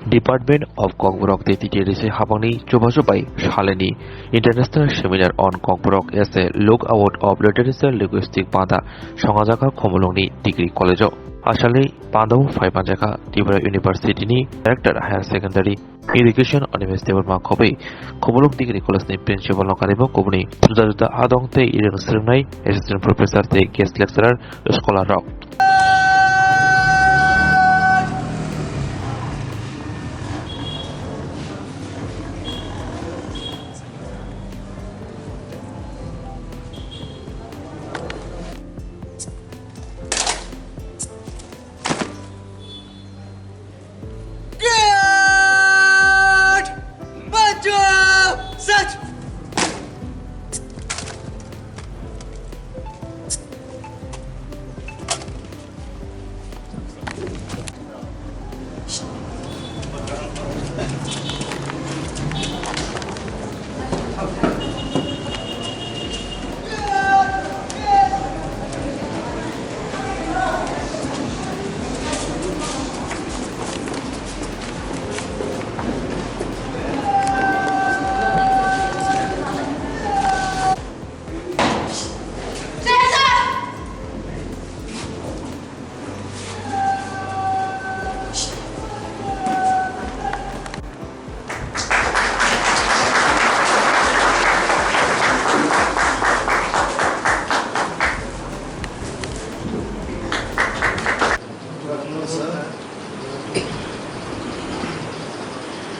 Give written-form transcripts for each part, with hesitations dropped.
Department of Kokborok TTTC Habani Chubachubai Shalini International Seminar on Kokborok as a lookout of literature linguistic Pada Swrangchati Khumulwng Degree College Ashali Pandaw Khaijakha Tripura University ni Director Higher Secondary Education University Makhobe Khumulwng Degree College ni Principal Lokaribo Kubni Sudajuta Adong Te Ireng Srnai Assistant Professor Te Guest Lecturer Scholar Rock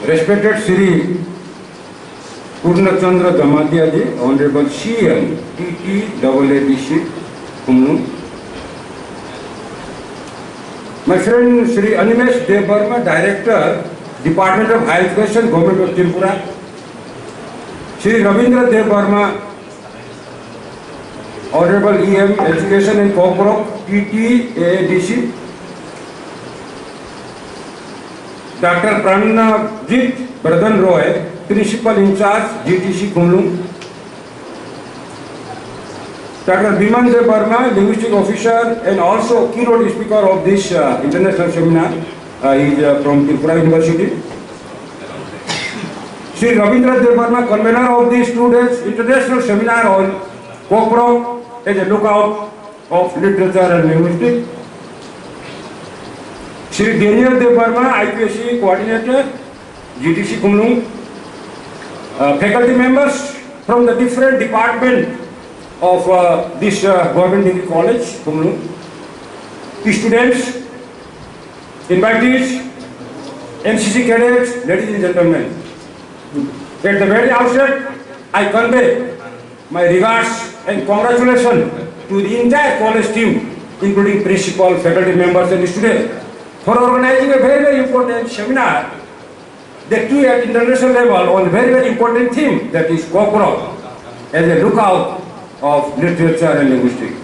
Respected Sri Purnachandra Damatia ji, Honorable CM, TTAADC, Khumulwng. My friend Sri Animesh Dev Verma, Director, Department of Higher Education, Govt of Tripura. Sri Ravindra Dev Verma, Honorable EM, Education in Kokborok, TTAADC. Dr. Pranajit Bardhan Roy, Principal in Charge, GTC Khumulwng. Dr. Biman Dev Verma, Linguistic Officer and also keynote speaker of this international seminar. He is from Tripura University. Sri Ravindra Dev Verma, convener of this 2 days international seminar on Kokborok as a lookout of literature and linguistics. Sri Daniel Dev Verma, IPSC Coordinator, GTC Khumulwng. Faculty members from the different department of this Government Degree College, Khumulwng. Students, invitees, NCC cadets, ladies and gentlemen. At the very outset, I convey my regards and congratulations to the entire college team, including principal, faculty members and students, for organizing a very, very important seminar that too at international level on a very, very important theme, that is Kokborok as a lookout of literature and linguistics.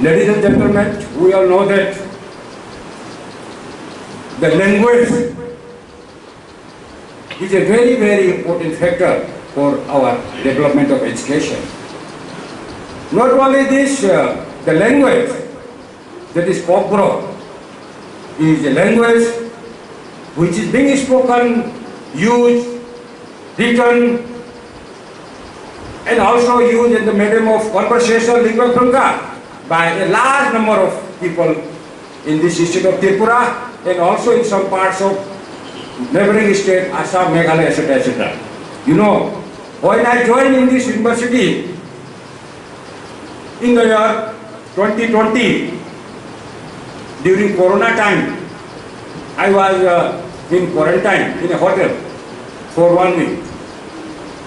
Ladies and gentlemen, we all know that the language is a very, very important factor for our development of education. Not only this, the language, that is Kokborok, is a language which is being spoken, used, written, and also used in the medium of conversation lingua franca by a large number of people in this state of Tripura and also in some parts of neighboring state, Assam, Meghalaya, etc., etc. You know, when I joined in this university in the year 2020, during Corona time, I was in quarantine in a hotel for 1 week.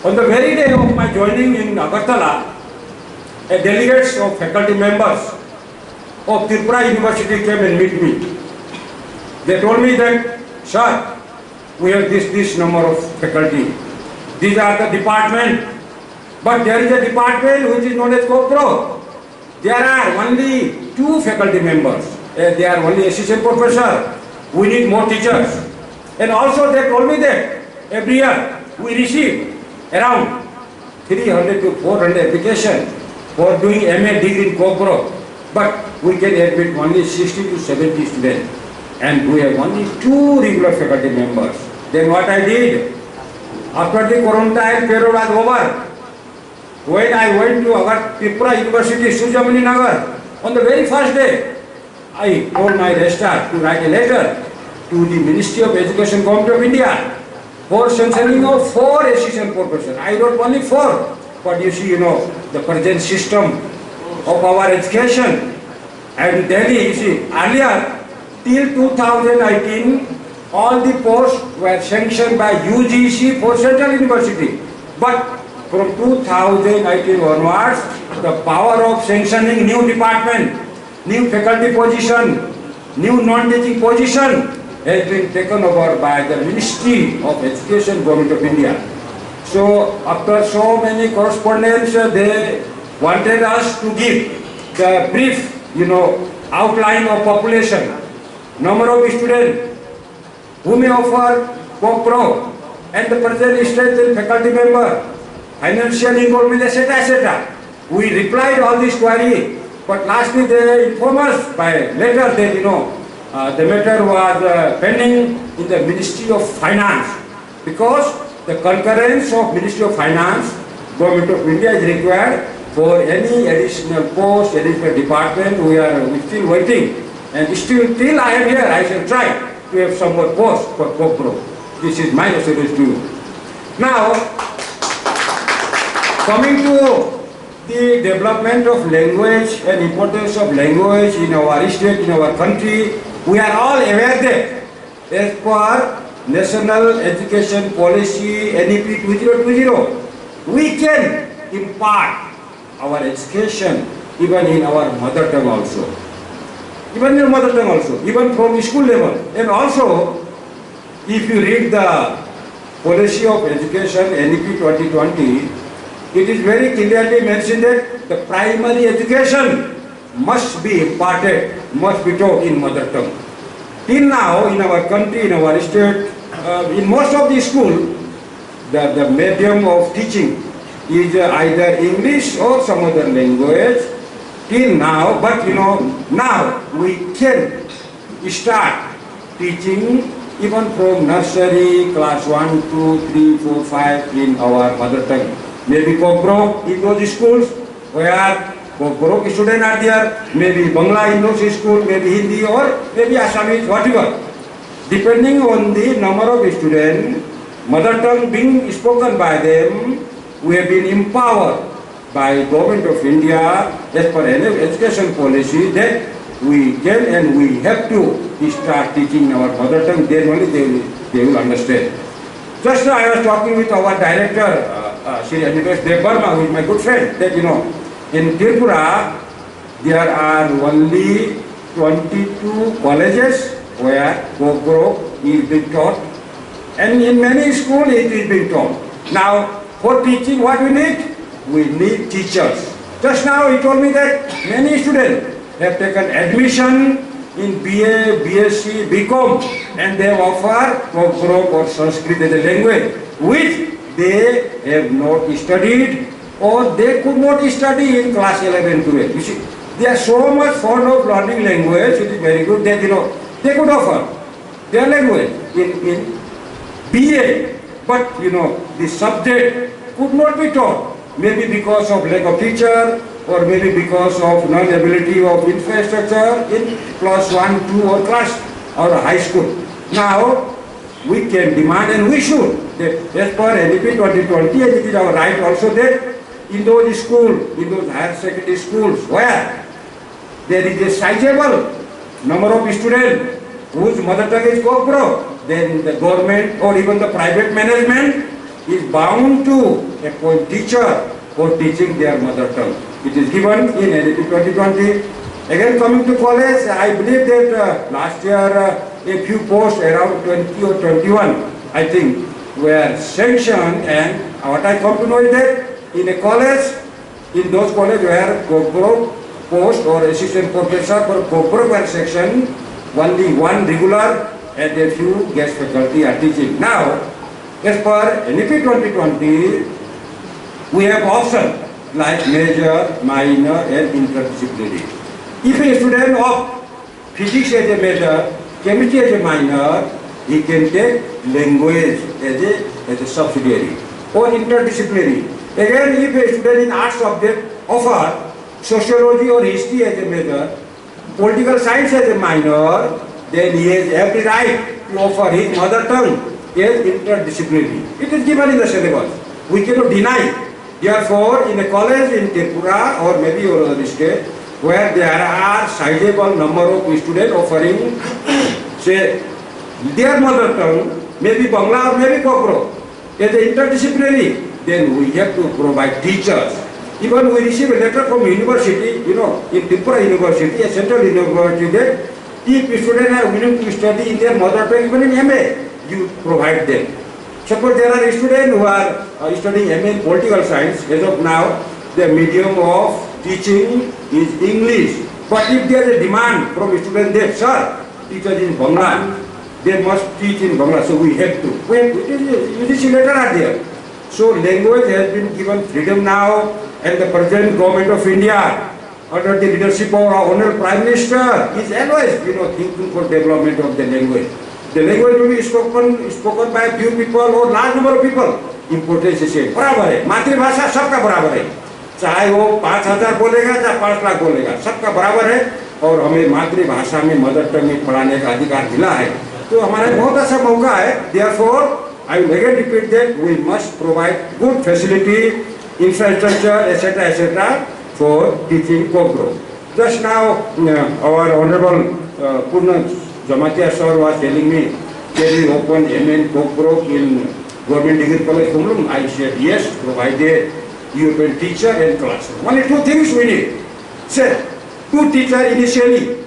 On the very day of my joining in Agartala, a delegates of faculty members of Tripura University came and meet me. They told me that, sir, we have this number of faculty. These are the department, but there is a department which is known as Kokborok. There are only 2 faculty members. They are only assistant professor. We need more teachers. And also they told me that every year we receive around 300 to 400 applications for doing MA degree in Kokborok, but we can admit only 60 to 70 students. and we have only 2 regular faculty members. Then what I did, after the quarantine period was over, when I went to our Tripura University, Sujamani Nagar, on the very first day, I told my registrar to write a letter to the Ministry of Education, Govt of India, for sanctioning of 4 assistant professors. I wrote only 4, but you see, the present system of our education. And Delhi, you see, earlier, till 2019, all the posts were sanctioned by UGC for Central University. But from 2019 onwards, the power of sanctioning new department, new faculty position, new non-teaching position has been taken over by the Ministry of Education, Govt of India. So after so many correspondence, they wanted us to give the brief, outline of population, number of students, who may offer Kokborok, and the present strength in faculty member, financial involvement, etc., etc. We replied all this query, but lastly they informed us by letter that the matter was pending in the Ministry of Finance, because the concurrence of Ministry of Finance, Govt of India is required for any additional post, additional department. We are still waiting, and still till I am here, I shall try to have some more posts for Kokborok. This is my message to you. Now, coming to the development of language and importance of language in our state, in our country, we are all aware that as per National Education Policy NEP 2020, we can impart our education even in our mother tongue also. Even in mother tongue also, even from school level. And also, if you read the policy of education NEP 2020, it is very clearly mentioned that the primary education must be imparted, must be taught in mother tongue. Till now, in our country, in our state, in most of the school, the medium of teaching is either English or some other language. Till now, but now we can start teaching even from nursery, class 1, 2, 3, 4, 5 in our mother tongue. Maybe Kokborok in those schools where Kokborok students are there, maybe Bangla in those schools, maybe Hindi or maybe Assamese, whatever. Depending on the number of students, mother tongue being spoken by them, we have been empowered by Govt of India as per education policy that we can and we have to start teaching our mother tongue, then only they will understand. Just now I was talking with our director, Sri Anivesh Devarma, who is my good friend, that in Tripura there are only 22 colleges where Kokborok is being taught, and in many schools it is being taught. Now, for teaching, what we need? We need teachers. Just now he told me that many students have taken admission in BA, BSc, BCom, and they have offered Kokborok or Sanskrit as a language, which they have not studied or they could not study in class 11, 12. You see, they are so much fond of learning language, it is very good that they could offer their language in BA, but the subject could not be taught, maybe because of lack of teacher or maybe because of non-ability of infrastructure in class 1, 2 or class or high school. Now, we can demand and we should, that as per NEP 2020, and it is our right also that in those schools, in those higher secondary schools where there is a sizable number of students whose mother tongue is Kokborok, then the government or even the private management is bound to appoint teacher for teaching their mother tongue. It is given in NEP 2020. Again, coming to college, I believe that last year a few posts, around 20 or 21, I think, were sanctioned, and what I come to know is that in a college, in those colleges where Kokborok post or assistant professor for Kokborok were sanctioned, only one regular and a few guest faculty are teaching. Now, as per NEP 2020, we have options like major, minor and interdisciplinary. If a student of physics as a major chemistry as a minor, he can take language as a subsidiary or interdisciplinary. Again, if a student in arts subject offer sociology or history as a major, political science as a minor, then he has every right to offer his mother tongue as interdisciplinary. It is given in the syllabus. We cannot deny. Therefore, in a college in Tripura or maybe your other state, where there are sizable number of students offering, say, their mother tongue, maybe Bangla or maybe Kokborok, as interdisciplinary, then we have to provide teachers. Even we receive a letter from university, in Tripura University, a central university, that if students are willing to study in their mother tongue, even in MA, you provide them. Suppose there are students who are studying MA in political science, as of now, the medium of teaching is English. But if there is a demand from students that, sir, teachers in Bangla, they must teach in Bangla, so we have to. UGC letter are there. So language has been given freedom now, and the present government of India, under the leadership of our Honorable Prime Minister, is always, thinking for development of the language. The language will be spoken by few people or large number of people. Importance is same. बराबर है. मातृभाषा सबका बराबर है. चाहे वो 5,000 बोलेगा चाहे 5 लाख बोलेगा, सबका बराबर है. और हमें मातृभाषा में मदर टंग में पढ़ाने का अधिकार मिला है. तो हमारा बहुत अच्छा मौका है. Therefore, I will again repeat that we must provide good facility, infrastructure, etc., for teaching Kokborok. Just now, our Honorable Purna Jamatia sir was telling me that we opened MN Kokborok in Government Degree College Khumulwng. I said yes, provided you can teacher and classroom. Only two things we need. Sir, two teachers initially.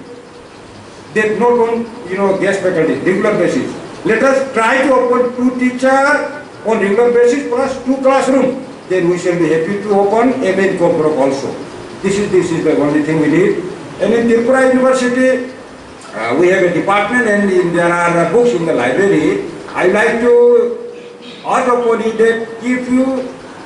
That not on guest faculty, regular basis. Let us try to open two teachers on regular basis plus 2 classroom. Then we shall be happy to open MN Kokborok also. This is the only thing we need. And in Tripura University, we have a department and there are books in the library. I like to urge upon you that if you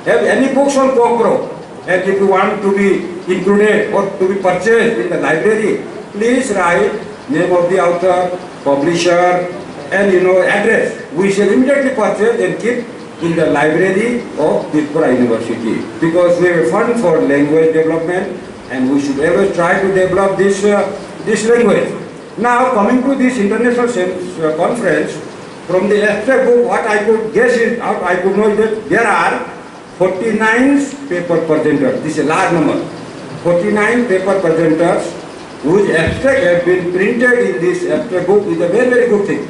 have any books on Kokborok and if you want to be included or to be purchased in the library, please write name of the author, publisher, and address. We shall immediately purchase and keep in the library of Tripura University, because we have a fund for language development and we should always try to develop this language. Now, coming to this international conference, from the abstract book, what I could guess is, I could know that there are 49 paper presenters. This is a large number. 49 paper presenters whose abstract have been printed in this abstract book is a very, very good thing.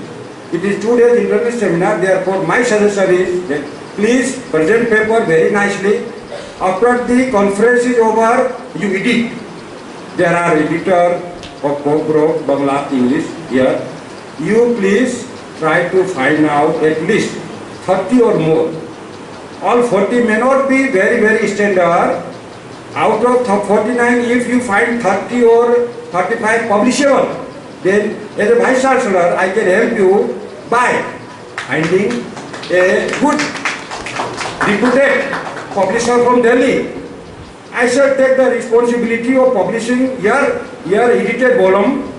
It is 2 days international seminar, therefore my suggestion is that please present paper very nicely. After the conference is over, you edit. There are editors of Kokborok, Bangla, English here. You please try to find out at least 30 or more. All 40 may not be very, very standard. Out of 49, if you find 30 or 35 publishable, then as a Vice Chancellor, I can help you by finding a good reputed publisher from Delhi. I shall take the responsibility of publishing your edited volume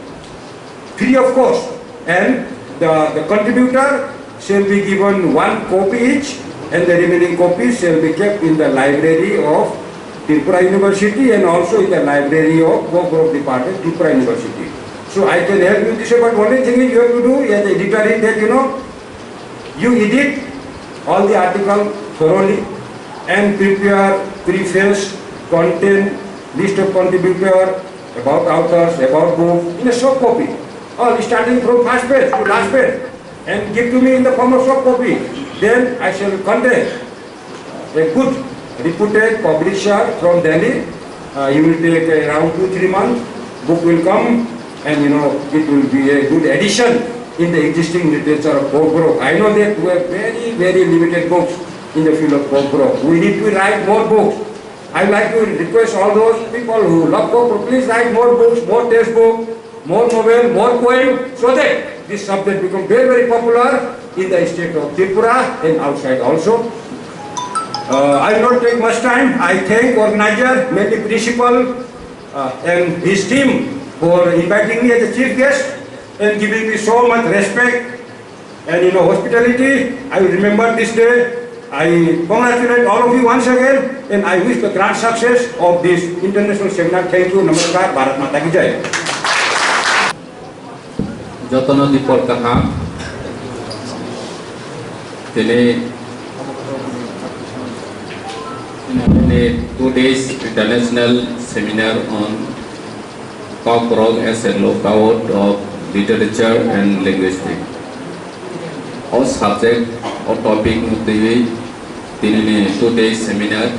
free of cost, and the contributor shall be given 1 copy each, and the remaining copies shall be kept in the library of Tripura University and also in the library of Kokborok Department, Tripura University. So I can help you this way, but only thing is you have to do as an editor is that you edit all the article thoroughly and prepare preface, content, list of contributor, about authors, about book in a soft copy, all starting from first page to last page, and give to me in the form of soft copy. Then I shall contact a good reputed publisher from Delhi. He will take around 2-3 months. Book will come, and it will be a good addition in the existing literature of Kokborok. I know that we have very, very limited books in the field of Kokborok. We need to write more books. I would like to request all those people who love Kokborok, please write more books, more text books, more novel, more poem, so that this subject becomes very, very popular in the state of Tripura and outside also. I will not take much time. I thank organizer, mainly principal and his team for inviting me as a chief guest. and giving me so much respect and hospitality. I will remember this day. I congratulate all of you once again, and I wish the grand success of this international seminar. Thank you. Namaskar. Bharat Mata ki jai. Jotono dipol kaha tene 2 days international seminar on Kokborok as a lookout of literature and linguistics. All subject or topic Twiwi tene 2 days seminar.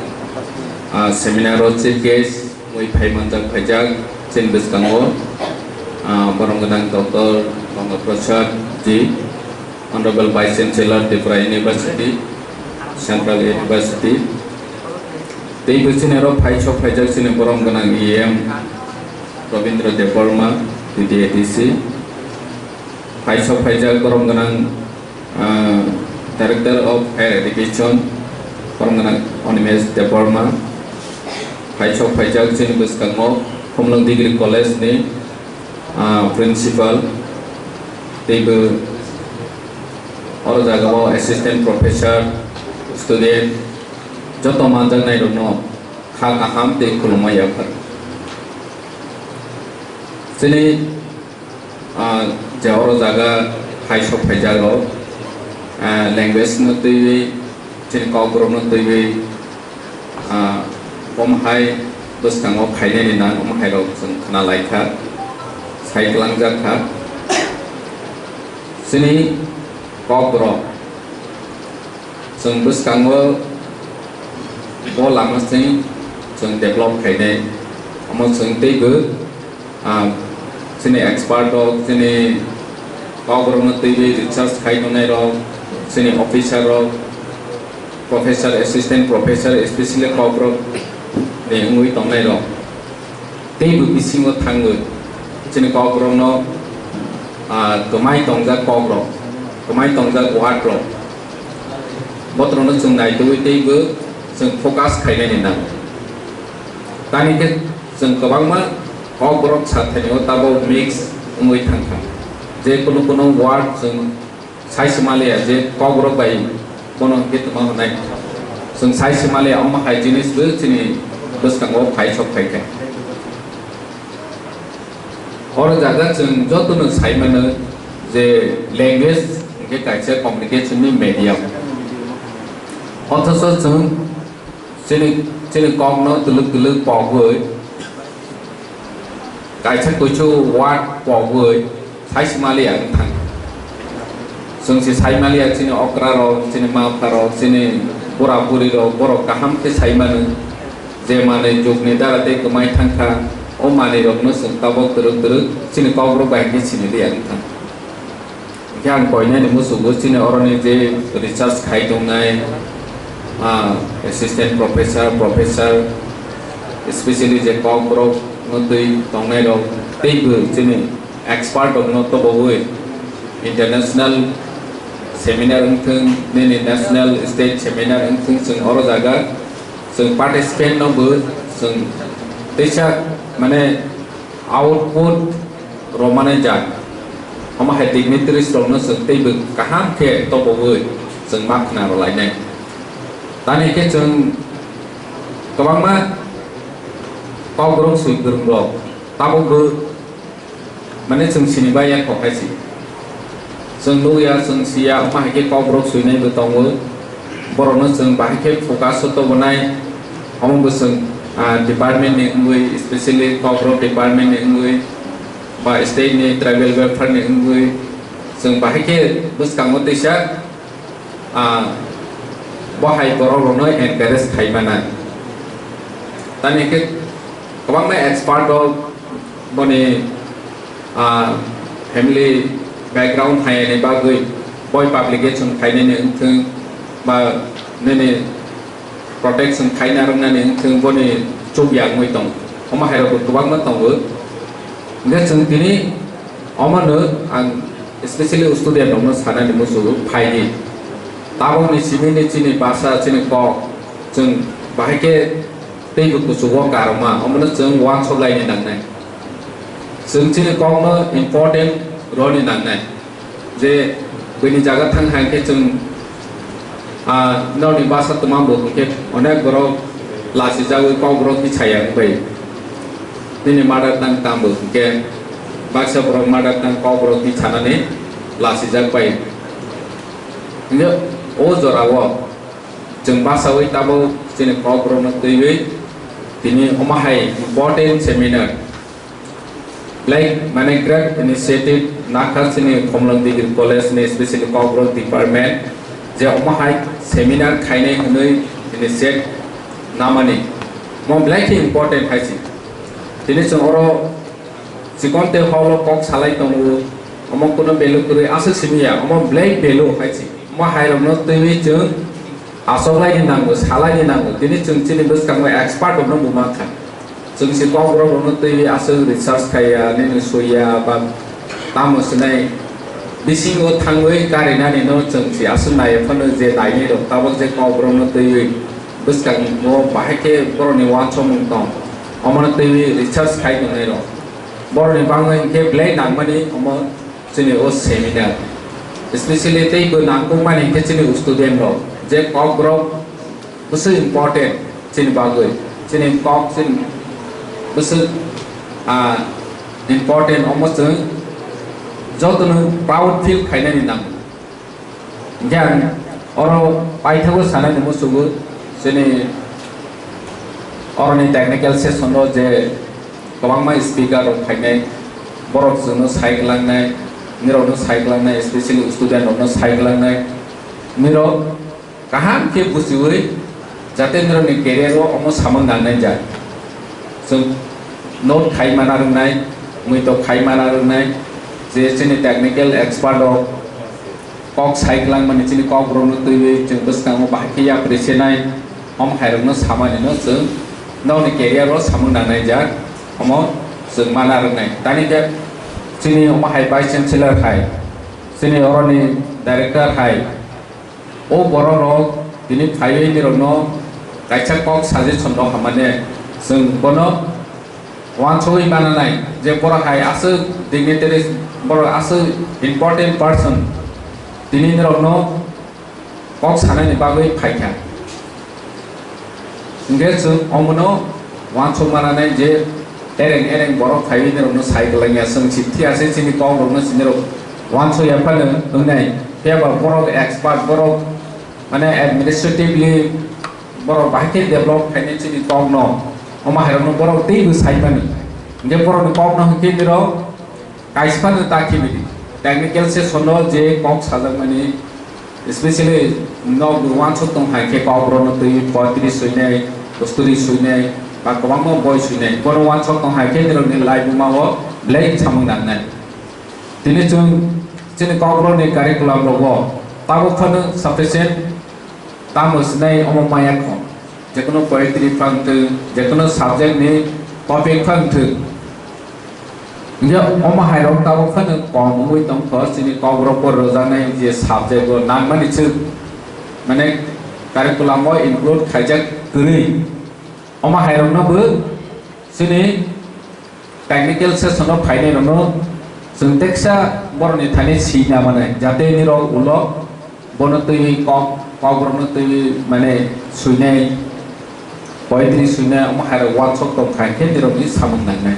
Seminar on case we Khaijakha Chin Biskango Baranggadang Dr. Khumulwng, Honorable Vice Chancellor, Tripura University, Central University. They will send a Khaijakha in Baranggadang EM, Ravindra Deparma, TDATC, Khaijakha Baranggadang Director of Higher Education, Baranggadang Onimes Deparma, Khaijakha in Biskango, Khumulwng Degree College ni Principal, Table, or the Assistant Professor, Student, Jotomanjan, I don't know, Khakaham, the Khumulwng. Sini Jawro Zaga, Khaijakha, language no Twiwi, Chin Kokborok no Twiwi, High, Buskango, Khainina, Hiro, Kanalaika. Khaijakha sini Kokborok sung buskango bo lama sing sung develop khaine amo sung teibu sini expert dog sini Kokborok no teibi research khainonai ro sini officer ro professor assistant professor especially Kokborok ne ngui tongnai ro teibu bisingo thangu Sini Kokborok no Tumai Tongja Kokborok, Tumai Tongja Govt. Botro no sung nai tu teibu sung focus khaine ni na. Tani ke sung kabang ma Kokborok sathani o tabo mix ngui thangka. Je kono word sung sai semale je Kokborok bai kono hit ma nai. Sung sai semale amma khai jinis bu sini buskango Khaijakha. और ज़्यादा जो तो न Simon जे language के कैसे communication में medium और तो सो चीन कॉग्नो तुलुक पॉगुए कैसे कुछ वाट पॉगुए साइस मालिया थंग संसी साइ मालिया चीन ओकरा रो चीन माफा रो चीन पूरा पूरी रो बोरो कहम के साइमन जे माने जोगने दाराते कमाई थंखा O mani rok no sung tabok teruk sini Kokborok bangi sini dia kan. Yang poinnya ni musuh sini orang ni je research khai dongai, assistant professor, especially je Kokborok no tui dongai rok teibu sini expert of no to bohoi international seminar engkeng ni national state seminar engkeng sung orang jaga sung participant no ber sung teacher माने output रोमाने जाग हम है dignitary stone सकते ही कहाँ के तो बोले संग मार्क ना रोलाई ने ताने के संग कबांग मा Kokborok सुइगर ब्लॉक ताबो बो माने संग सिनिबा या कोकासी संग लो या संग सिया हम है के Kokborok सुइने बताऊँ बोरोनो संग बाहर के फोकस तो बनाए हम बस संग department ni ngui especially Kokborok department ni ngui ba state ni tribal welfare ni ngui sung bahai ke bus kango tisha bahai borok no encourage khai mana tani ke kabang na expert of bone family background hai ne ba gui boy publication khai ne thung ba ne protection khai na rong na ne thung bone chuk yang ngui tong oma hai ro kabang ma tong bu ne chung tini oma no ang especially student no sana ni musu phai ni tabo ni simi ni chini basa chini ko chung bahai ke tei bu su wo karma oma no chung wang so lai ni nang nai chung chini ko no important roni nangnai je bini jaga thang hang ke chung noni basa tumam bo ke onek borok lasi jago Kokborok ki chaya bai dini mother tongue tam bo ke baksa borok mother tongue Kokborok ki chanane lasi jag bai nge o jorawo chung basa wi tabo jene Kokborok no tui tini omahai important seminar like mane great initiative nakal sini Khumulwng degree college ne especially Kokborok department je omahai seminar khaine hunoi initiate namani mom like important haisi tini chung oro sikonte holo kok salai tongu omong kono belu kuri asu simia omong black belu haisi omahai romno tui chung asoklai ni nango salai ni nango tini chung chini bus kangwa expert romno bumakha chung si Kokborok romno tui asu research khaya nini soya ba tamo sinai bising o thangoi karina ni no chung si asu nai phono je nai ni ro tabok je Kokborok no tui bus kang mo bahake boro ni wan chomung tong omon tui research khai nai ro boro ni bangoi ke blai nangmani omo chini o seminar especially tei go nangkung mani ke chini student ro je Kokborok busu important chini bagoi chini kok chini busu important almost jotonu proud feel khaina ni nang gyan oro paithago sana ni musugu chini oro ni technical session ro je kobangma speaker ro khaine borok jungno cyclangnai miro no cyclangnai especially student ro no cyclangnai miro kaham ke busiwei jate miro ni career ro omo samang nangnai ja so note khai mana rungnai mui to khai mana rungnai je chini technical expert ro kok cyclang mani chini Kokborok no tui chung buskang mo bahki ya presenai om hairong no samani no chung no ni career ro samang nangnai ja omo chung mana rungnai tani ke chini omo hai vice chancellor hai chini oro ni director hai o boro rok tini phaiwe ni rok no kaisa kok suggestion ro hamane chung bono wan choi bananai je boro hai asu dignitaries boro asu important person tini ni rok no kok sanai ni bagoi phaikha nge chung omono wan choi bananai je ereng boro phaiwe ni rok no cycle nya chung chithi ase chini Kokborok no chini rok wan choi apane ungnai keba boro expert boro mane administratively boro bahke develop khaine chini Kok no oma hairong no boro tei bu saimani nge boro ni Kok no ke diro kaispan ta khibidi technical se sono je Kok sajak mani especially no wan chot tong hai ke Kokborok no tui 35 suinai 32 suinai ba kobangma boy suinai boro wan chot tong hai ke diro ni live ma wo blake samung nangnai tini chung chini Kokborok ni curriculum ro wo tabo phano sufficient tamo sinai omo maya ko jekono poetry phangtu jekono subject ni topic phangtu nge omo hairong tabo phano kom mui tong ko chini Kokborok por rojanai je subject go nang mani chu mane curriculum mo include Khaijakha kuri omo hairong no bu chini technical session of phaine no chung teksa boroni thani sina mane jate ni ro ulo bono tui Kokborok no tui mane suinai poetry suinai omo hair wan chok tong khai ke ni ro ni samung nangnai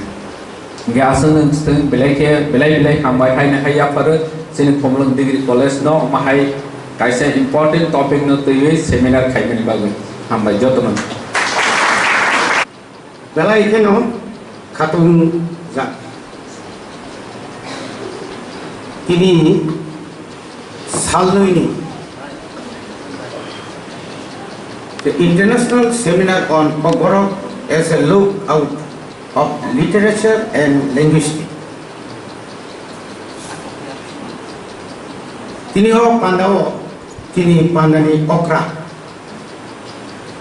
nge asun stung belai hambai haine haya par chini Khumulwng degree college no omo hai kaisa important topic no tui seminar khai mani bagoi hambai jotono belai keno khatung ja tini Salnwini the international seminar on Kokborok as a look out of literature and linguistics tini ho pandao tini pandani okra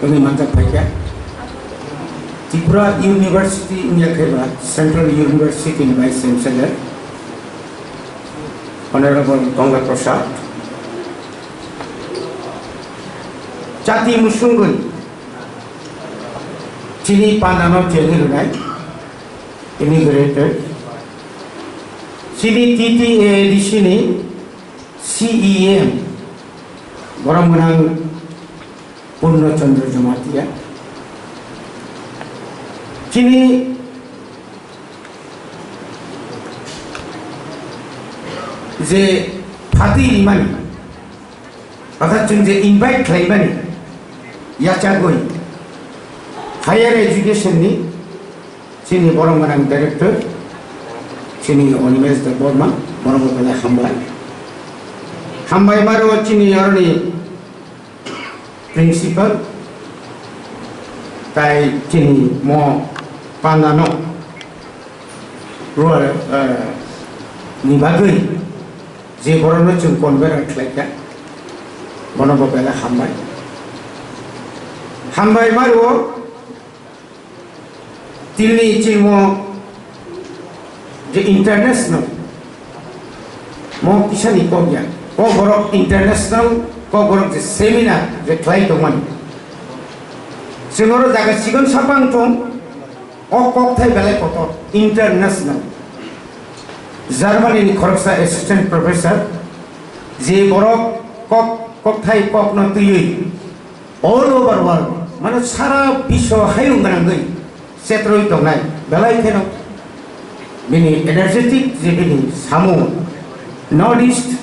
kami mantap baiknya Tripura University in Yakheba, Central University in Vice Chancellor, Honorable Govt. Chati Musungun, Chini Panano Chelirunai, immigrated, Sini TTA di sini CEM orang menang Purna Chandra Jamatia. Sini je Phati Imani, pada je invite Klaimani, ya cagoi higher education ni sini orang menang director. Sini Universitas Burma, orang berkata hambai baru sini orang ni principal, tai sini mau panano, luar ni bagai, je orang tu cuma convert lagi, orang berkata hambai baru, tili cuma je international mau kisah ni kau ya Kokborok international Kokborok je seminar je klay teman semua jaga sigon sapang tu kok thai belai kotor international German ini korupsa assistant professor je borok kok thai kok no tuyui all over world mana sara biswa hayung ganangai setroi tongai belai keno Bini energetic je bini samu northeast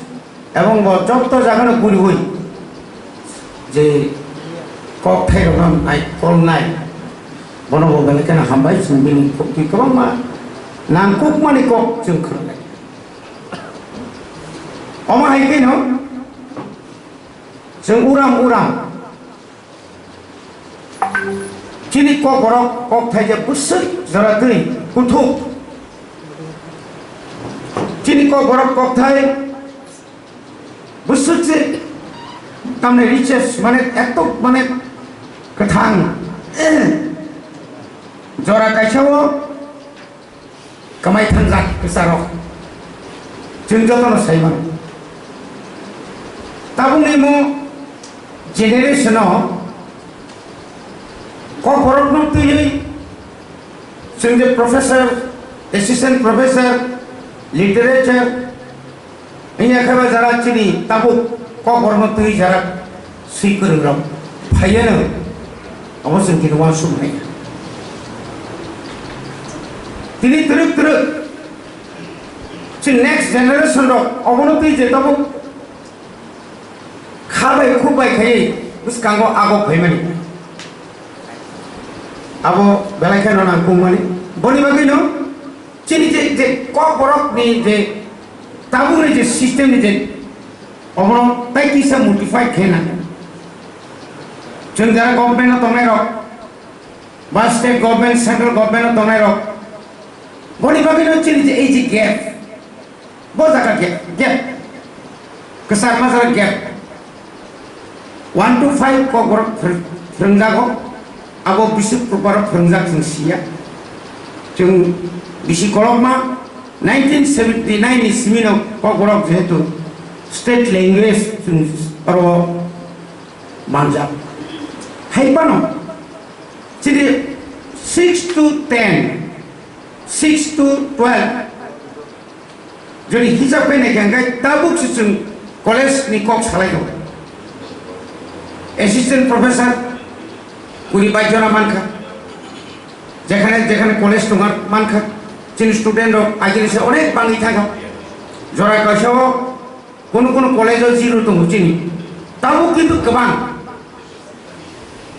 এবং যত জায়গায় ঘুরি হই যে cock থাই রকম I call নাই বনব বেলে কেন হামবাই जों बिनि কি কম মা নাম কক মানে কক जों খরলাই অমা হাইকে ন जों উরাম চিনি কক বড় কক থাই যে বুসই জরা দুই কুথু চিনি কক বড় কক থাই বুঝছে তামনে রিচার্জ মানে এত মানে কথাং জরা কাইছাও কামাই থানজাক কেসার जों যতন সাইমান তাবুনি মো জেনারেশন কর্পোরেট নতুই जों যে professor assistant professor literature ini akhirnya jarak cini tabu kok orang tu jarak sikir ram, payah ni, awak sendiri masuk ni. Ini teruk, si next generation ram, awak tu je tabu, khabai khubai khai, us kanggo agok khai mani, awak belai khai nona kumani, boni bagi no, cini je kok borok ni je tabu ni je sistem ni je orang tak bisa modify kena जों जरा government तंगनाय रक बा state government central government तंगनाय रक बनि बागिनो चिनि जे एजी gap बो जागा gap केसार मा जागा गैप 1 to 5 को गर फोरोंजागो आबो बिसु प्रपार फोरोंजाग जों सिया जों बिसि कलमा 1979 ni simino Kokborok jehetu state language aro manjab haipano jadi 6 to 12 jadi hijab pene gangai tabuk sisung college ni kok salai do assistant professor kuri bajona manka যেখানে কলেজ তোমার মানখা চিন স্টুডেন্ট আগে সে অনেক বাঙি থাকা জরা কাছেও কোন কলেজও জিরো তো চিনি তাও কিন্তু গোবাं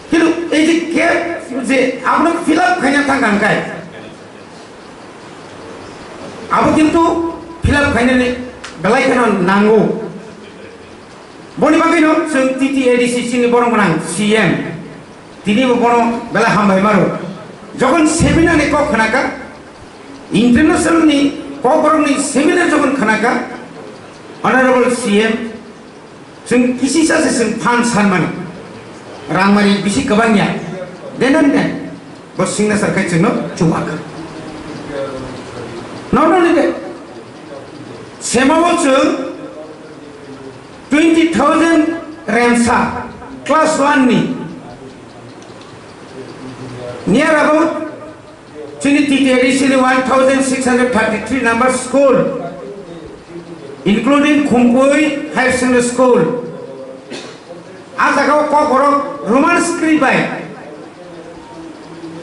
কিন্তু এই যে কে যে আপনার ফিল আপ খাইনা থাকানকাই আবো কিন্তু ফিল আপ খাইনাनै বেলাই কেন নাंगौ বনি বাগैनो जों টিটিএডিসি सिनि बरं गोनां সিএম তিনিबो बरं बेला हामबाय मारो যখন সেমিনারে কক খানাকা इंटरनेशनल नि Kokborok ni सेमिनार जगन खानाका ऑनरेबल सीएम जों किसी सासे जों फान सानमानि रांमारि बिसि गोबांया देन बस सिग्नेचार खाय जोंनो जुमाका नट ओनलि दैट सेमावो जों 20,000 रेमसा क्लास 1 नि near about जोंनि TTADC 1633 number school including Khumulwng Higher Secondary School. Ajagao Kokborok Roman script by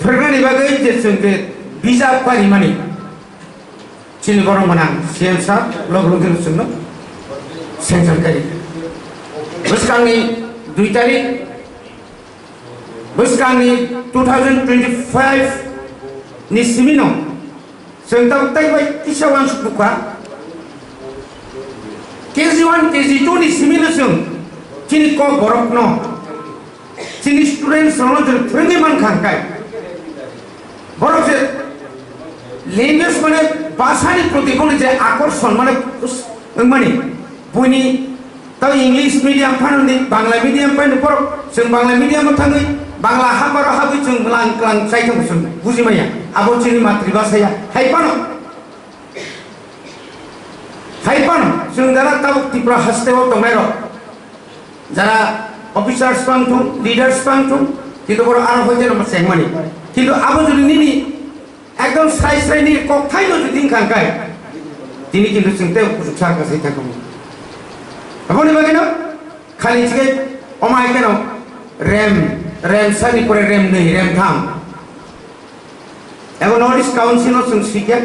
Fergani bagai je sungke bisa pari mani. Cini borong menang siam sah log sungno sanction kari. Buskangi 2 tarik Buskangi 2025 ni simino sengtau tai bai isawan sukuka KG1 KG2 ni simino sung cini Kokborok no cini student sono jel trengi man khangkai borok je language mane bahasa ni protipon je akorson mane buni tau English medium phanundi Bangla medium phanundi borok sung Bangla medium thangai Bangla habaro habi sung lang sai thang sung buji maya abo cini matribhasha ya hai pano sung dara tau tipra haste ho tomero যারা officers পাংথুম leaders পাংথুম কিন্তু বড় আর হইতে না সেগমানি কিন্তু আবু যদি নিনি একদম সাই শ্রেণীর কথাই যদি দিন খানকায় তিনি কিন্তু চিন্তা উপসার কাছেই থাকুন আপনি বাগেন খালি থেকে অমায় কেন র্যাম সারি করে র্যাম নেই র্যাম থাম এবং নর্থ ইস্ট কাউন্সিল সং শিখে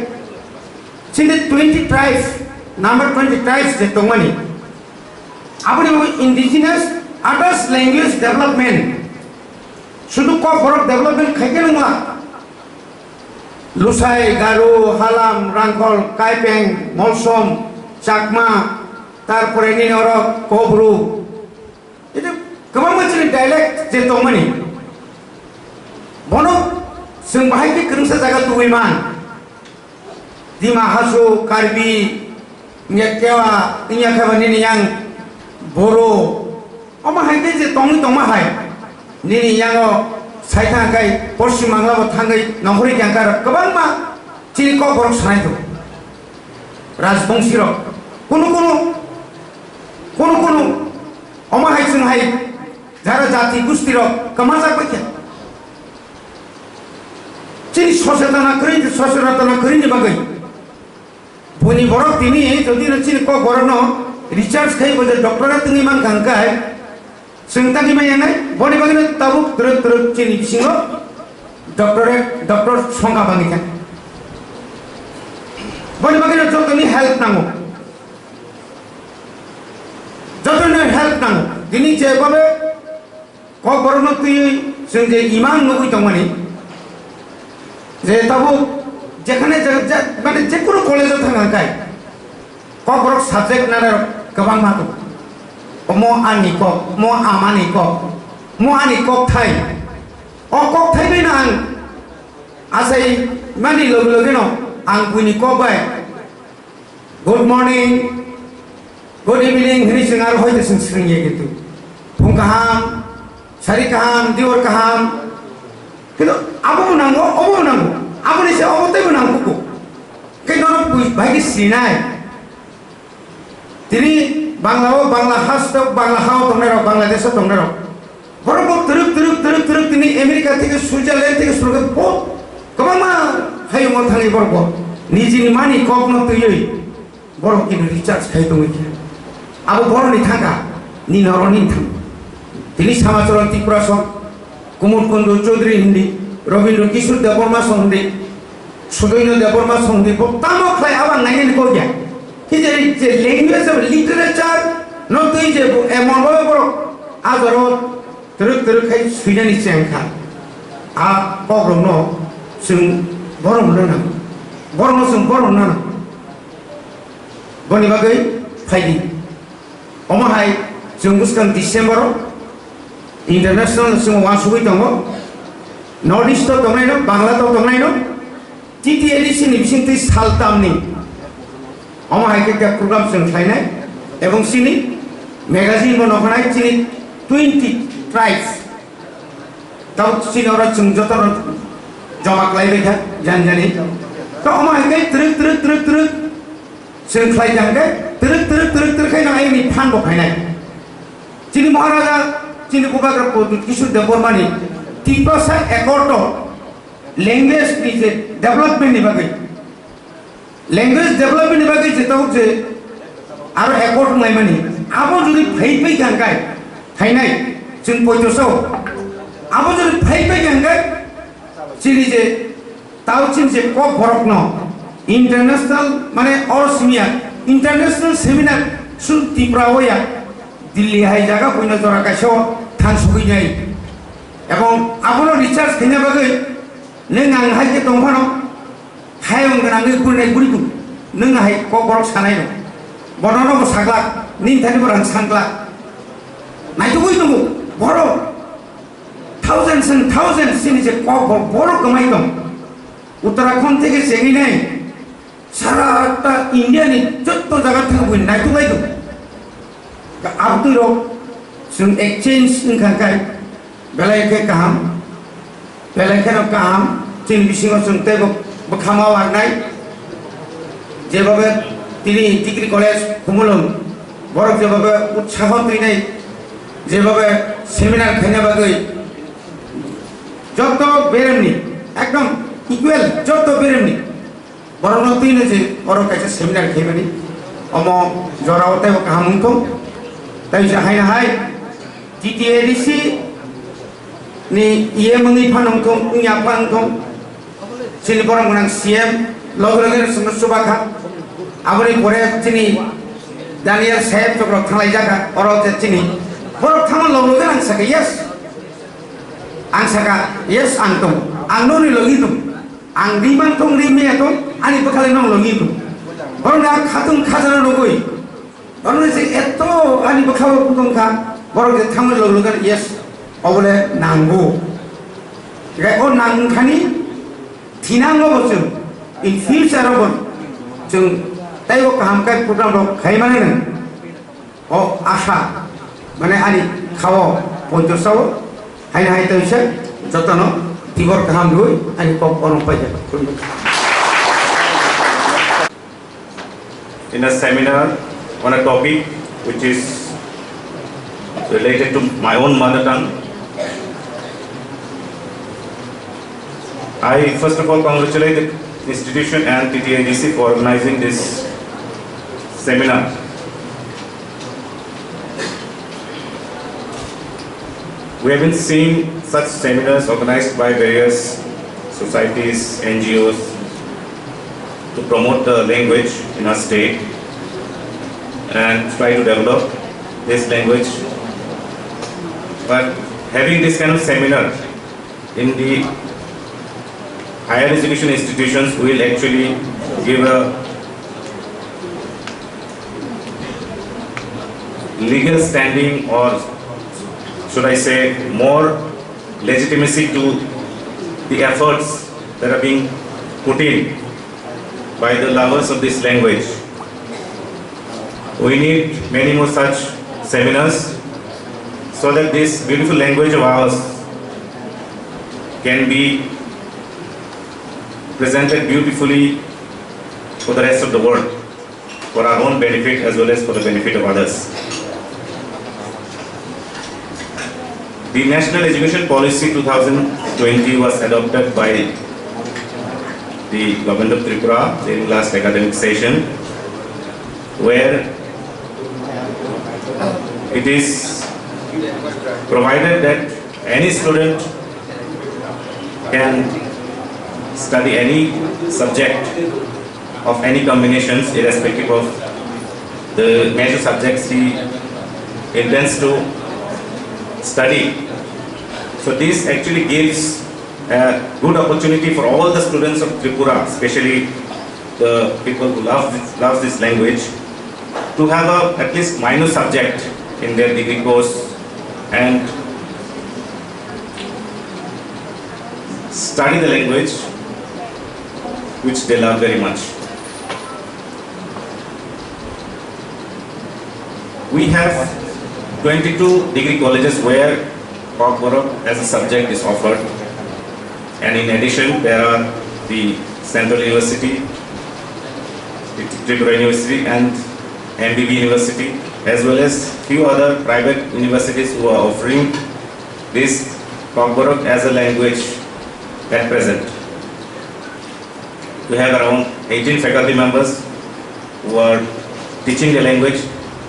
চিন্তা 20 ট্রাইবস নাম্বার 20 ট্রাইবস যে তোমানি আপনি indigenous others language development শুধু Kokborok development খাইকে নংলা লুসাই গারো হালাম রাংখল কাইপেং মলসম চাকমা তারপরে নিনরক কবরু এটা গোबां मोनसे डायलेक्ट जे दंमोन बनो जों बाहायके गोरोंसा जायगा दुबैमान दिमा हासु Karbi नेकेवा इयाखाबा निनियां Boro, oma hai je tongi tongma hai, nini yango sai thangai, Porsi Mangla bo thangai, nongori kyangkar, kabang ma, cini Kokborok sanai tu, Rajbongsi rok, kuno, oma hai sung hai, jara jati gusti rok, kamaja pakya, cini sosatana keri ni bagai, buni borok tini, jadi cini Kokborok no. Research kai boje doctor tingi man kangkai sengta ki mayangai boni bagina tabuk terus cini singo doctor songa bangika boni bagina jotoni help nango dini je babe Kokborok no tui sengje iman nugui tongmani je tabuk jekhane mane je kono college thangangkai Kokborok subject nara गोबां मातु mo ani kok thai o kok thai be na ang asai mani logi no ang buni ko bai good morning good evening hini singar hoite sing ye gitu phung kaham sari kaham dior kaham কিন্তু abu nango abu ni se obo tai nango ko kai no bai ki sinai তিনি বাংলা হাসতো বাংলা হাও তোমরা বাংলাদেশে তোমরা বড় তুরুক তিনি America থেকে Switzerland থেকে শুরু করে গোबां হাই মন থাঙ্গি বড় নিজিনি মানি কখনো তুই বড় কিন্তু রিচার্জ খাই তুমি আবু বড় নি থাকা নি নরনি থাম তিনি সমাচরণ ত্রিপুরা সং কুমুর কুন্ডু চৌধুরী হিন্দি রবীন্দ্র কিশোর দেববর্মা সন্ধি সুদৈন্য দেববর্মা সন্ধি তামক খাই আবার নাইনি কো গিয়া His language of literature, not to each a monobo, Azaro, Turk, Sweden is Shanka. Kokborok no, soon Boromona, Boromona, Bonibagay, Heidi, Omahai, Zunguskan December, International Sung Wasuitomo, Nordish Tomano, Bangla Tomano, TT edition in this Saltamni. Oma hai ke program sung thainai ebong sini magazine bo nokhanai sini 20 tribes tau sini ora sung jotor joma klai lekha janjani to oma hai ke truk sung klai jangke truk khai na ai ni phan bo khainai sini maharaja sini bubagra podut Kishor Debormani tipasa accord language ni development ni bagai language development bagi je tau je आरो accord माइमानि आबो जुदि फै गांगाय थाइनाय जों पयतसौ आबो जुदि फै गांगाय जिनि जे ताउचिन जे ककबरक न international माने असमिया इंटरनेशनल सेमिनार सुन त्रिपुराया दिल्ली हाय जागा पयना जरा काइसो थांसुगैनाय एवं आबोनो रिसार्च खैना बागै नों आं हाय के दंफानो हायं गोनाङै गुरनाय गुरिखौ नों हाय ककबरक सानाय दं बननो साग्ला निनथानि बरां सांग्ला नायथुगै दङ बर' thousands and thousands सिनि जे ककबरक बर' कमाइ दं उत्तराखंड থেকে চেঙিনাই সারাটা ইন্ডিয়াनि যত জায়গা থাকবো नायथुगै दं आबदुरो जों एक्सचेंज ओंखारखाय बेलायखे गाहाम बेलायखेनो गाहाम जों बिसिङाव जों तेबो बखामाव आरनाय जेबाबे তিনি ডিগ্রি কলেজ खुमुलुंग बरक जेबाबे उत्साह तैनाय जेबाबे सेमिनार खायना बागै যত बेरेमनि एकदम इक्वल যত बेरेमनि बरनो तैनो जे बरक काइसे सेमिनार खायबानि अमो जरावते गाहामखौ ताइ जाहायना हाय टीटीएडीसी नि इए मंगै फानंखौ उया फानंखौ सिनि बरं गोनां सीएम लगरगे समस्यबाखा आबोनि परे तिनि दानिया साहेब चक्र थांलायजागा अरते तिनि बर थांनो लगरगे आं साका यस आं साका यस आं दं आं ननि लगी दं आं रिमान दं रिमिया दं आनि बखाले नं लगी दं बरना खातुं खाजाना लगै बरना जे एत्तो आनि बखाव दंखा बरगे थांनो लगरगे यस अबले नांगौ रे ओ नांखानि थिनांगौ जों इन फ्यूचाराव जों ताइबो कामकाय प्रोग्राम दं खायमाने नों ओ आशा माने आनि खावो पयतसाव हाय हाय तैसे जतन तिबर काम गय आनि Kokborok पाइजा in a seminar on a topic which is related to my own mother tongue. I first of all congratulate the institution and TTADC for organizing this seminar. We have been seeing such seminars organized by various societies, NGOs to promote the language in our state and try to develop this language. But having this kind of seminar in the higher education institutions will actually give a legal standing, or should I say more legitimacy to the efforts that are being put in by the lovers of this language. We need many more such seminars so that this beautiful language of ours can be presented beautifully for the rest of the world, for our own benefit as well as for the benefit of others. The National Education Policy 2020 was adopted by the Government of Tripura during last academic session, where it is provided that any student can study any subject of any combinations irrespective of the major subjects he intends to study. So this actually gives a good opportunity for all the students of Tripura, especially the people who love this language, to have at least minor subject in their degree course and study the language which they love very much. We have 22 degree colleges where Kokborok as a subject is offered, and in addition there are the Central University, the Tripura University and MBB University, as well as few other private universities who are offering this Kokborok as a language at present. We have around 18 faculty members who are teaching the language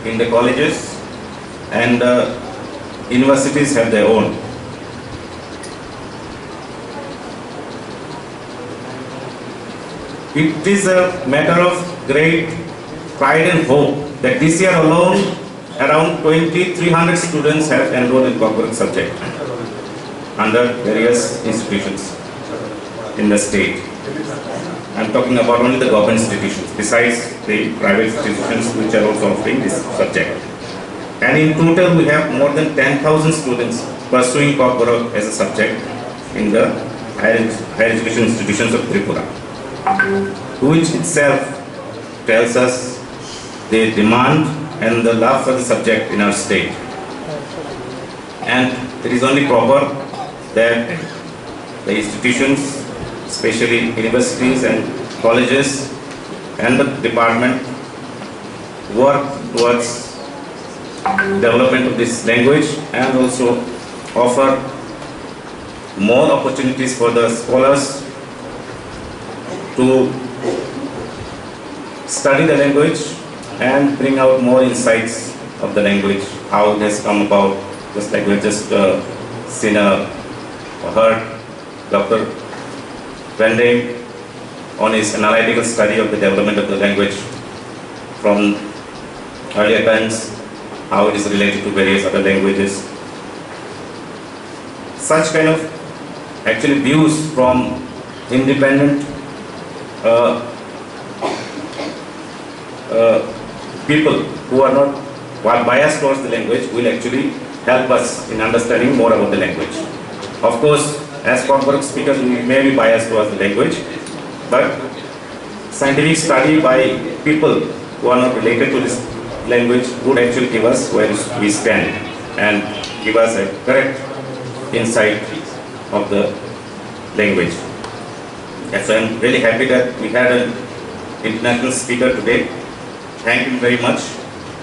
in the colleges, and universities have their own. It is a matter of great pride and hope that this year alone around 2,300 students have enrolled in Kokborok subject under various institutions in the state. I'm talking about only the government institutions, besides the private institutions which are also offering this subject. And in total, we have more than 10,000 students pursuing Kokborok as a subject in the higher education institutions of Tripura, which itself tells us the demand and the love for the subject in our state. And it is only proper that the institutions, especially universities and colleges and the department, work towards development of this language and also offer more opportunities for the scholars to study the language and bring out more insights of the language, how it has come about, just like we have just seen or heard Dr. Vending on his analytical study of the development of the language from earlier times, how it is related to various other languages. Such kind of actually views from independent people who are not biased towards the language will actually help us in understanding more about the language. Of course, as Kokborok speakers, we may be biased towards the language, but scientific study by people who are not related to this language would actually give us where we stand and give us a correct insight of the language. Yes, I am really happy that we had an international speaker today. Thank him very much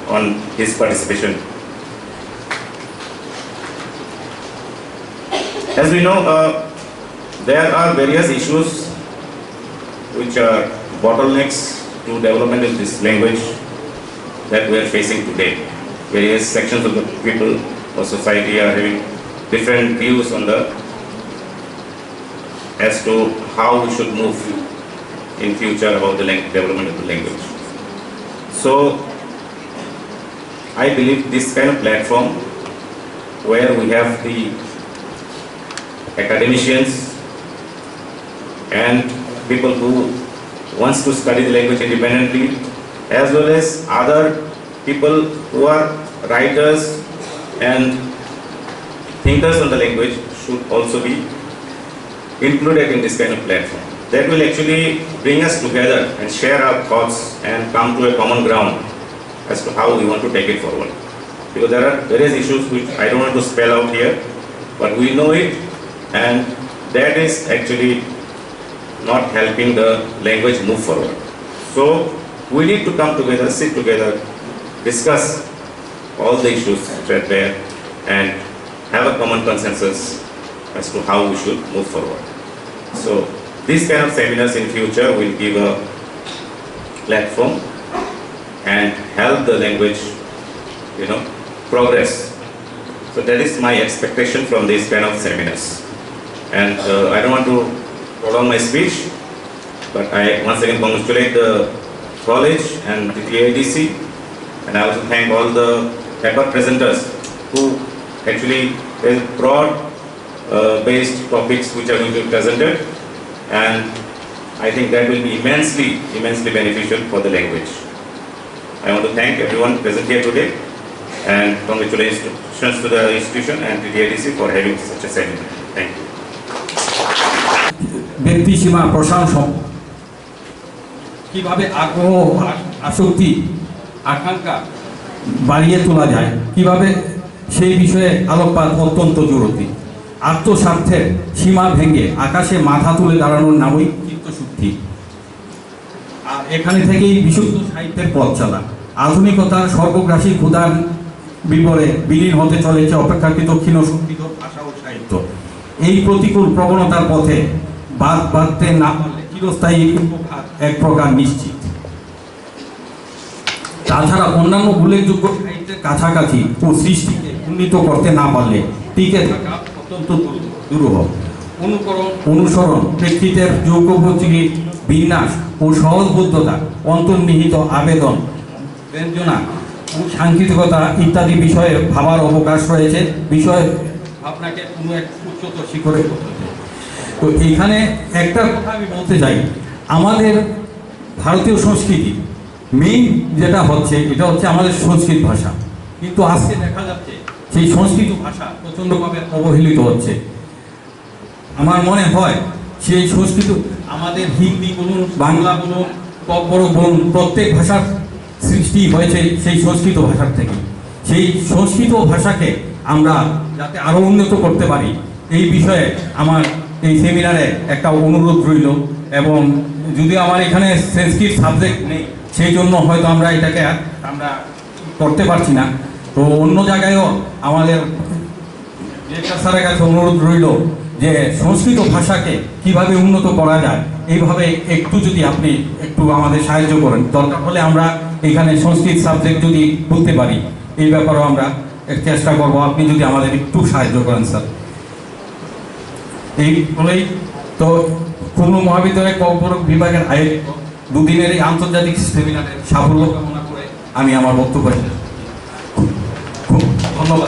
on his participation. As we know, there are various issues which are bottlenecks to development of this language that we are facing today. Various sections of the people or society are having different views on as to how we should move in future about the development of the language. So I believe this kind of platform where we have the academicians and people who wants to study the language independently, as well as other people who are writers and thinkers on the language should also be included in this kind of platform. That will actually bring us together and share our thoughts and come to a common ground as to how we want to take it forward. Because there are various issues which I don't want to spell out here, but we know it, and that is actually not helping the language move forward. So we need to come together, sit together, discuss all the issues which are there and have a common consensus as to how we should move forward. So these kind of seminars in future will give a platform and help the language, progress. So that is my expectation from these kind of seminars. And I don't want to prolong my speech, but I once again congratulate the college and the TADC, and I also thank all the paper presenters who actually broad based topics which are going to be presented, and I think that will be immensely beneficial for the language. I want to thank everyone present here today and congratulations to the institution and to the TADC for having such a seminar. Thank you. ব্যক্তিসীমা প্রশংসা কিভাবে আগ্রহ আসক্তি আকাঙ্ক্ষা বাড়িয়ে তোলা যায়, কিভাবে সেই বিষয়ে আলোকপাত অত্যন্ত জরুরি। আত্মস্বার্থের সীমা ভেঙে আকাশে মাথা তুলে দাঁড়ানোর নামই চিত্তশুদ্ধি। আর এখানে থেকেই বিশুদ্ধ সাহিত্যের পথ চলা। আধুনিকতার সর্বগ্রাসী ক্ষুধার বিবরে বিলীন হতে চলেছে অপেক্ষাকৃত ক্ষীণ শক্তিধর ভাষা ও সাহিত্য। এই প্রতিকূল প্রবণতার পথে বাঁধতে না পারলে চিরস্থায়ী উপঘাত এক প্রকার নিশ্চিত। তাছাড়া অন্যান্য উল্লেখযোগ্য সাহিত্যের কাছাকাছি ও সৃষ্টিকে উন্নীত করতে না পারলে টিকে থাকা অত্যন্ত দুরূহ। অনুসরণ, প্রেক্ষিতের যৌগোপযোগী বিন্যাস ও সহজবোধ্যতা, অন্তর্নিহিত আবেদন, ব্যঞ্জনা ও সাংকেতিকতা ইত্যাদি বিষয়ে ভাবার অবকাশ রয়েছে। বিষয় আপনাকে কোনো এক উচ্চতর শিখরে করতে। তো এইখানে একটা কথা আমি বলতে চাই, আমাদের ভারতীয় সংস্কৃতি মেইন যেটা হচ্ছে এটা হচ্ছে আমাদের সংস্কৃত ভাষা, কিন্তু আজকে দেখা যাচ্ছে সেই সংস্কৃত ভাষা প্রচণ্ডভাবে অবহেলিত হচ্ছে। আমার মনে হয় সেই সংস্কৃত আমাদের হিন্দি বলুন, বাংলা বলুন, ককবরক বলুন, প্রত্যেক ভাষার সৃষ্টি হয়েছে সেই সংস্কৃত ভাষার থেকে। সেই সংস্কৃত ভাষাকে আমরা যাতে আরও উন্নত করতে পারি এই বিষয়ে আমার এই সেমিনারে একটা অনুরোধ রইল। এবং যদি আমার এখানে সংস্কৃত সাবজেক্ট নেই সেই জন্য হয়তো আমরা এটাকে আমরা করতে পারছি না। তো অন্য জায়গায়ও আমাদের লেকচার স্যারের কাছে অনুরোধ রইল যে সংস্কৃত ভাষাকে কিভাবে উন্নত করা যায়, এইভাবে একটু যদি আপনি একটু আমাদের সাহায্য করেন, দরকার হলে আমরা এখানে সংস্কৃত সাবজেক্ট যদি বলতে পারি এই ব্যাপারেও আমরা চেষ্টা করব। আপনি যদি আমাদের একটু সাহায্য করেন স্যার। এই বলেই তো খুমলুং মহাবিদ্যালয় ককবরক বিভাগের আয়োজিত দুদিনের এই আন্তর্জাতিক সেমিনারের সাফল্য কামনা করে আমি আমার বক্তব্য শেষ করছি। ধন্যবাদ।